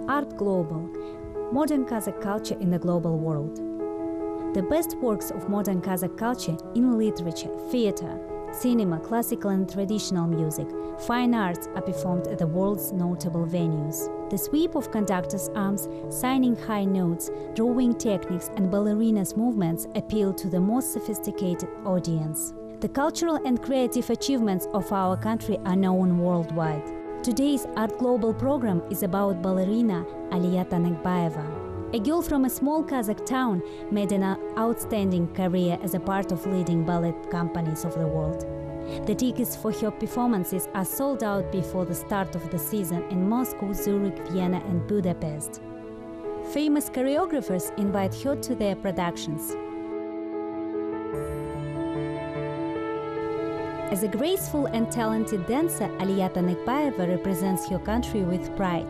Art Global, Modern Kazakh Culture in the Global World. The best works of modern Kazakh culture in literature, theater, cinema, classical and traditional music, fine arts are performed at the world's notable venues. The sweep of conductors' arms, signing high notes, drawing techniques and ballerinas' movements appeal to the most sophisticated audience. The cultural and creative achievements of our country are known worldwide. Today's Art Global program is about Balerina Aliya Tanykpayeva. A girl from a small Kazakh town made an outstanding career as a part of leading ballet companies of the world. The tickets for her performances are sold out before the start of the season in Moscow, Zurich, Vienna and Budapest. Famous choreographers invite her to their productions. As a graceful and talented dancer, Aliya Tanykpayeva represents her country with pride.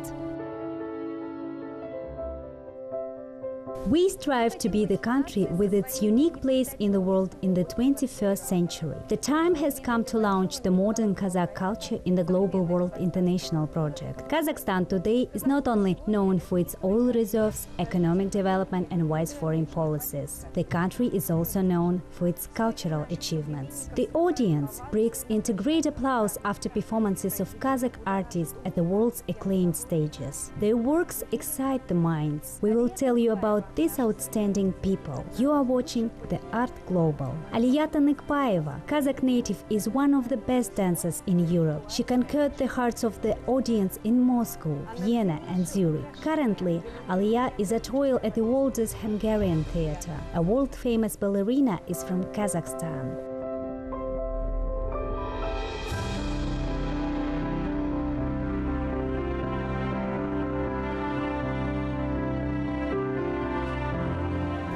We strive to be the country with its unique place in the world in the 21st century. The time has come to launch the modern Kazakh culture in the Global World International project. Kazakhstan today is not only known for its oil reserves, economic development and wise foreign policies. The country is also known for its cultural achievements. The audience breaks into great applause after performances of Kazakh artists at the world's acclaimed stages. Their works excite the minds. We will tell you about these outstanding people. You are watching the Art Global. Aliya Tanykpayeva, Kazakh native, is one of the best dancers in Europe. She conquered the hearts of the audience in Moscow, Vienna and Zurich. Currently, Aliya is at royal at the oldest Hungarian theater. A world-famous ballerina is from Kazakhstan.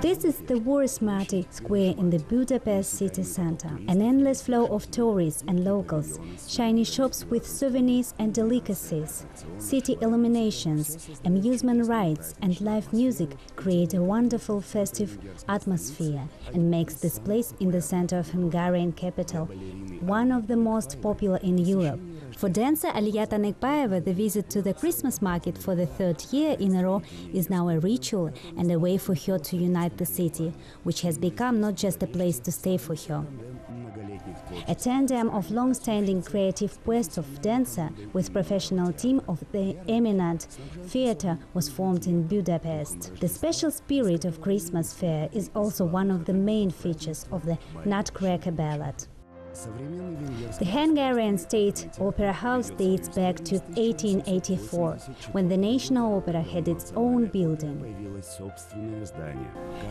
This is the Vörösmarty Square in the Budapest city center. An endless flow of tourists and locals, shiny shops with souvenirs and delicacies, city illuminations, amusement rides and live music create a wonderful festive atmosphere and makes this place in the center of Hungarian capital one of the most popular in Europe. For dancer Aliya Tanykpayeva, the visit to the Christmas market for the third year in a row is now a ritual and a way for her to unite the city, which has become not just a place to stay for her. A tandem of long-standing creative quest of dancer with professional team of the eminent theater was formed in Budapest. The special spirit of Christmas fair is also one of the main features of the Nutcracker Ballet. The Hungarian State Opera House dates back to 1884, when the National Opera had its own building.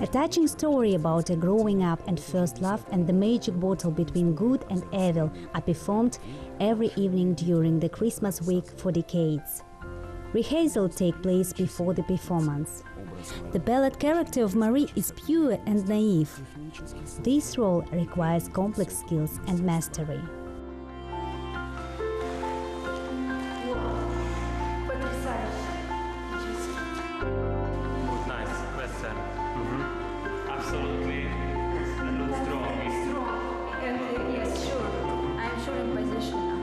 A touching story about a growing up and first love and the magic battle between good and evil are performed every evening during the Christmas week for decades. Rehearsals take place before the performance. The ballet character of Marie is pure and naive. This role requires complex skills and mastery. Absolutely. Strong. And yes, sure. I'm sure in position now.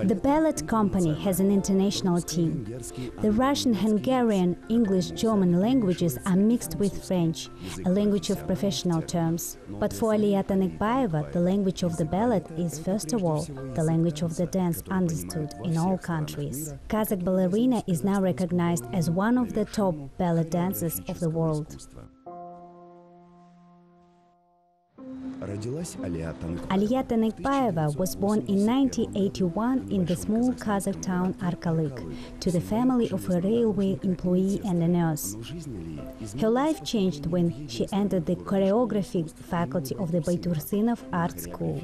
The ballet company has an international team. The Russian, Hungarian, English, German languages are mixed with French, a language of professional terms. But for Aliya Tanykpayeva, the language of the ballet is, first of all, the language of the dance understood in all countries. Kazakh ballerina is now recognized as one of the top ballet dancers of the world. Aliya Tanykpayeva was born in 1981 in the small Kazakh town Arkalyk to the family of a railway employee and a nurse. Her life changed when she entered the choreography faculty of the Baitursynov Art School.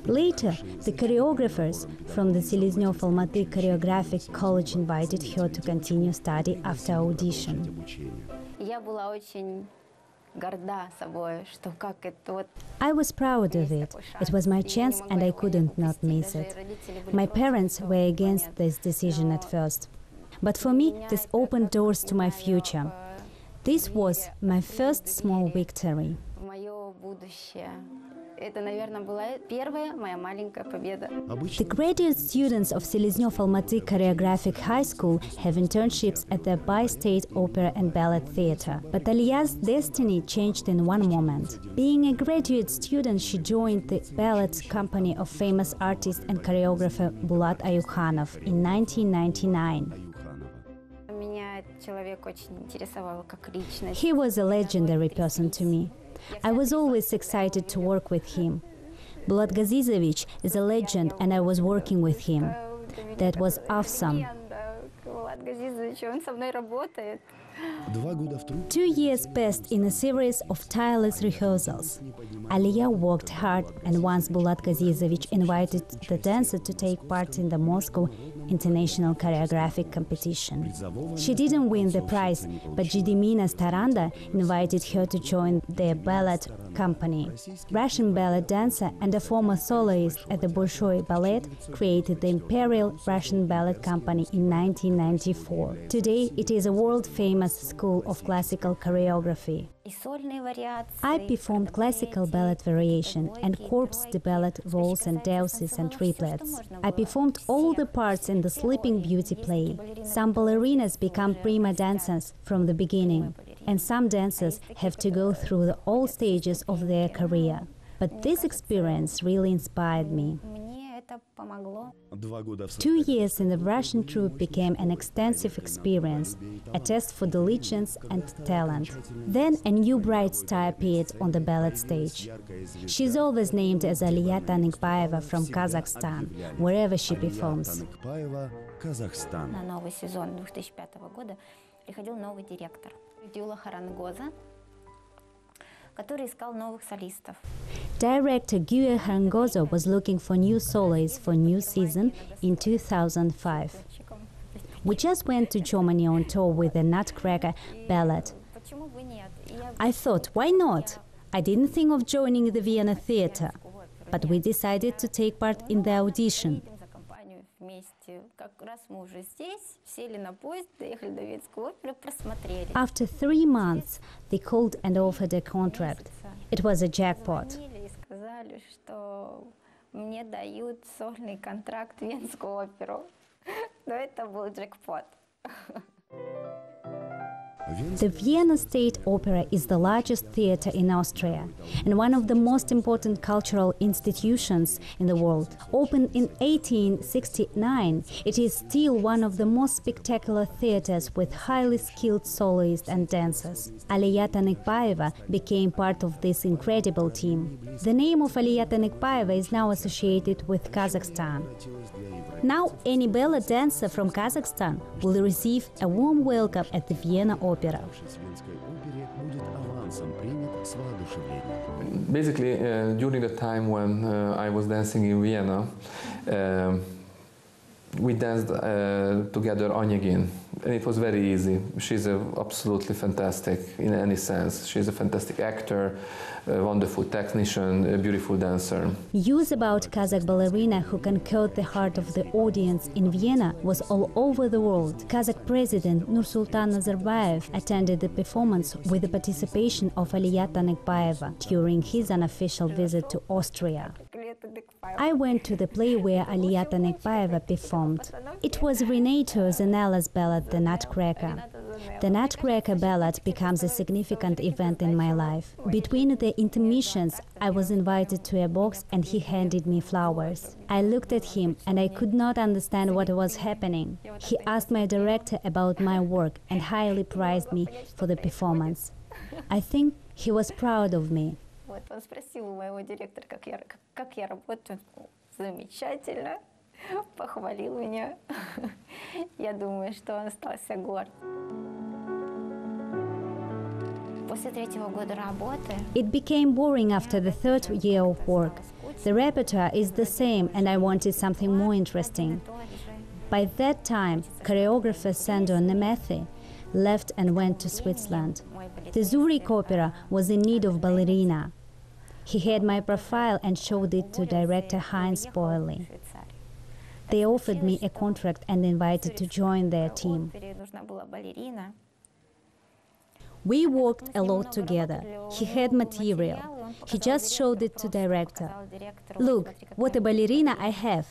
Later, the choreographers from the Seleznёv Almaty Choreographic College invited her to continue study after audition. I was proud of it. It was my chance and I couldn't not miss it. My parents were against this decision at first. But for me, this opened doors to my future. This was my first small victory. Это, наверное, была первая моя маленькая победа. The graduate students of Seleznyov-Almaty Choreographic High School have internships at the Bi-State Opera and Ballet Theatre. But Aliya's destiny changed in one moment. Being a graduate student, she joined the ballet company of famous artist and choreographer Bulat Ayukhanov in 1999. Меня этот человек очень интересовал как личность. He was a legendary person to me. I was always excited to work with him. Bulat Gazizovich is a legend, and I was working with him. That was awesome. Булат Газизович, он со мной работает. 2 years passed in a series of tireless rehearsals. Aliya worked hard, and once Bulat Gazizovich invited the dancer to take part in the Moscow International Choreographic Competition. She didn't win the prize, but Zhidemina Staranda invited her to join their ballet company. Russian ballet dancer and a former soloist at the Bolshoi Ballet created the Imperial Russian Ballet Company in 1994. Today, it is a world-famous school of classical choreography. I performed classical ballet variation and corps de ballet roles and deuses and triplets. I performed all the parts in the Sleeping Beauty play. Some ballerinas become prima dancers from the beginning, and some dancers have to go through all stages of their career. But this experience really inspired me. 2 years in the Russian troupe became an extensive experience, a test for diligence and talent. Then a new bright star appeared on the ballet stage. She's always named as Aliya Tanykpayeva from Kazakhstan, wherever she performs. На новый сезон 2005 года приходил новый директор Юла Харангоза, который искал новых солистов. Director Gyula Harangozo was looking for new soloists for new season in 2005. We just went to Germany on tour with the Nutcracker ballet. I thought, why not? I didn't think of joining the Vienna theater, but we decided to take part in the audition. After 3 months, they called and offered a contract. It was a jackpot. The Vienna State Opera is the largest theater in Austria and one of the most important cultural institutions in the world. Opened in 1869, it is still one of the most spectacular theaters with highly skilled soloists and dancers. Aliya Tanykpayeva became part of this incredible team. The name of Aliya Tanykpayeva is now associated with Kazakhstan. Now, any ballet dancer from Kazakhstan will receive a warm welcome at the Vienna Opera. Basically, during the time when I was dancing in Vienna, we danced together Onyegin, and it was very easy. She's absolutely fantastic in any sense. She's a fantastic actor, a wonderful technician, a beautiful dancer. News about Kazakh ballerina who conquered the heart of the audience in Vienna was all over the world. Kazakh President Nursultan Nazarbayev attended the performance with the participation of Aliya Tanykpayeva during his unofficial visit to Austria. I went to the play where Aliya Tanykpayeva performed. It was Renato Zanella's ballet, The Nutcracker. The Nutcracker ballet becomes a significant event in my life. Between the intermissions, I was invited to a box and he handed me flowers. I looked at him and I could not understand what was happening. He asked my director about my work and highly prized me for the performance. I think he was proud of me. Он спросил у моего директора, как я работаю. Замечательно. Похвалил меня. Я думаю, что он остался горд. После 3-го года работы It became boring after the 3rd year of work. The repertoire is the same and I wanted something more interesting. By that time, choreographer Sandor Nemethi left and went to Switzerland. The Zurich Opera was in need of ballerina. He had my profile and showed it to director Heinz Boily. They offered me a contract and invited to join their team. We worked a lot together. He had material. He just showed it to director. Look, what a ballerina I have.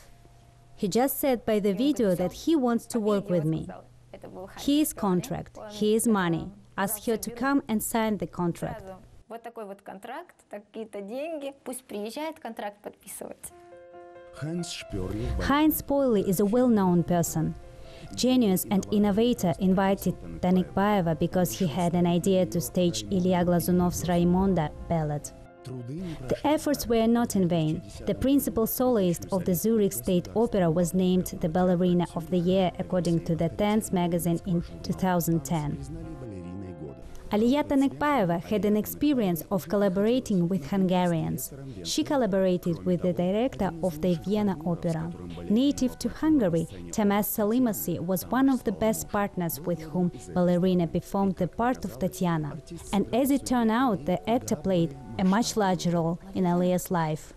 He just said by the video that he wants to work with me. His contract, his money. Ask her to come and sign the contract. Вот такой вот контракт, такие-то деньги, пусть приезжает контракт подписывать. Heinz Spoily is a well-known person. Genius and innovator invited Tanykpayeva because he had an idea to stage Ilya Glazunov's Raimonda ballet. The efforts were not in vain. The principal soloist of the Zurich State Opera was named the Ballerina of the Year according to the Dance magazine in 2010. Aliya Tanykpayeva had an experience of collaborating with Hungarians. She collaborated with the director of the Vienna Opera. Native to Hungary, Tamás Salimasi was one of the best partners with whom Balerina performed the part of Tatiana. And as it turned out, the actor played a much larger role in Aliya's life.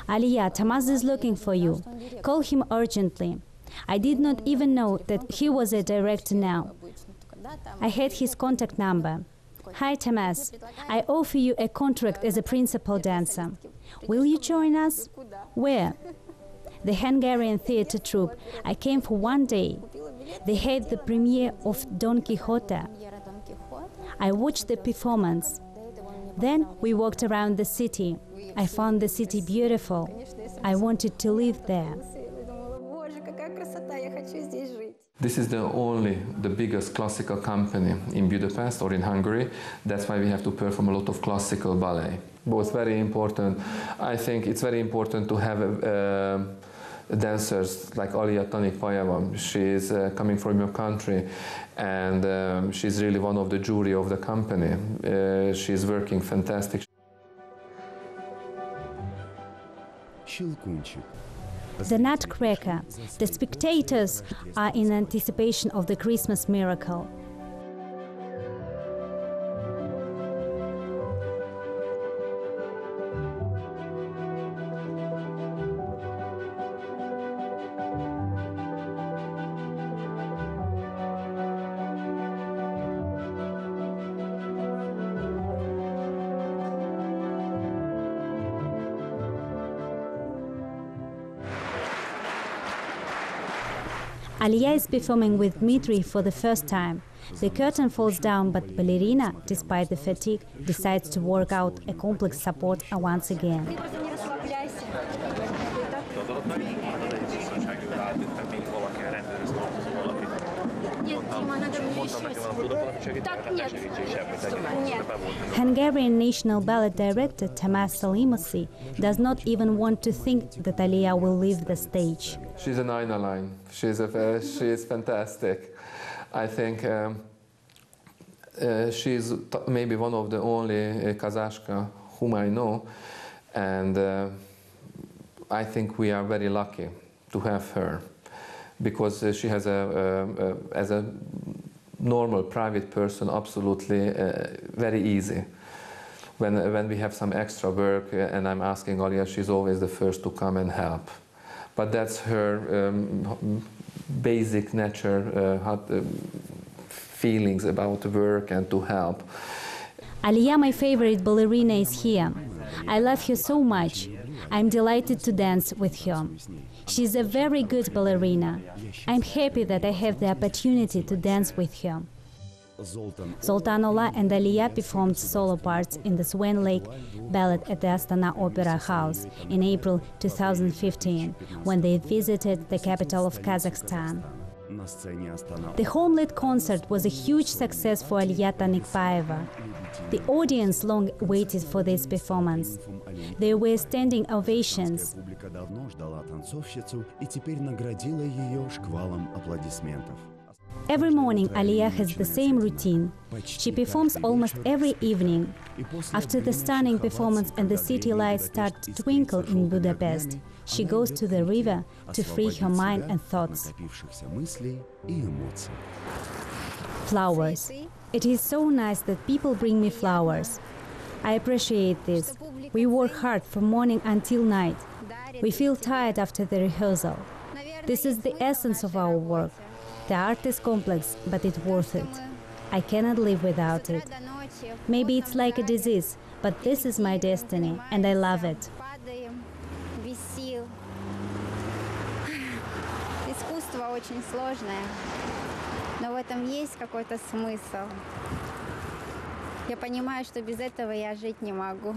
Aliya, Tamás is looking for you. Call him urgently. I did not even know that he was a director now. I had his contact number. Hi, Tamás. I offer you a contract as a principal dancer. Will you join us? Where? The Hungarian theater troupe. I came for one day. They had the premiere of Don Quixote. I watched the performance. Then we walked around the city. I found the city beautiful. I wanted to live there. This is the biggest classical company in Budapest or in Hungary. That's why we have to perform a lot of classical ballet. But it's very important. I think it's very important to have dancers like Aliya Tanykpayeva. She is coming from your country, and she's really one of the jury of the company. She's working fantastic. The Nutcracker. The spectators are in anticipation of the Christmas miracle. Aliya is performing with Dmitry for the first time. The curtain falls down, but Balerina, despite the fatigue, decides to work out a complex support once again. Hungarian National Ballet Director Tamás Salimasi does not even want to think that Aliya will leave the stage. She's an Einaline. She is fantastic. I think she's maybe one of the only kazashka whom I know, and I think we are very lucky to have her, because she has as a normal private person, absolutely very easy. When we have some extra work and I'm asking Aliya, she's always the first to come and help. But that's her basic nature, feelings about work and to help. Aliya, my favorite ballerina, is here. I love her so much. I'm delighted to dance with her. She's a very good ballerina. I'm happy that I have the opportunity to dance with her. Zoltan Ola and Aliya performed solo parts in the Swan Lake Ballet at the Astana Opera House in April 2015, when they visited the capital of Kazakhstan. The home-led concert was a huge success for Aliya Tanykpayeva. The audience long waited for this performance. There were standing ovations. Every morning, Aliya has the same routine. She performs almost every evening. After the stunning performance and the city lights start to twinkle in Budapest, she goes to the river to free her mind and thoughts. Flowers. It is so nice that people bring me flowers. I appreciate this. We work hard from morning until night. We feel tired after the rehearsal. This is the essence of our work. The art is complex, but it's worth it. I cannot live without it. Maybe it's like a disease, but this is my destiny, and I love it. Искусство очень сложное, но в этом есть какой-то смысл. Я понимаю, что без этого я жить не могу.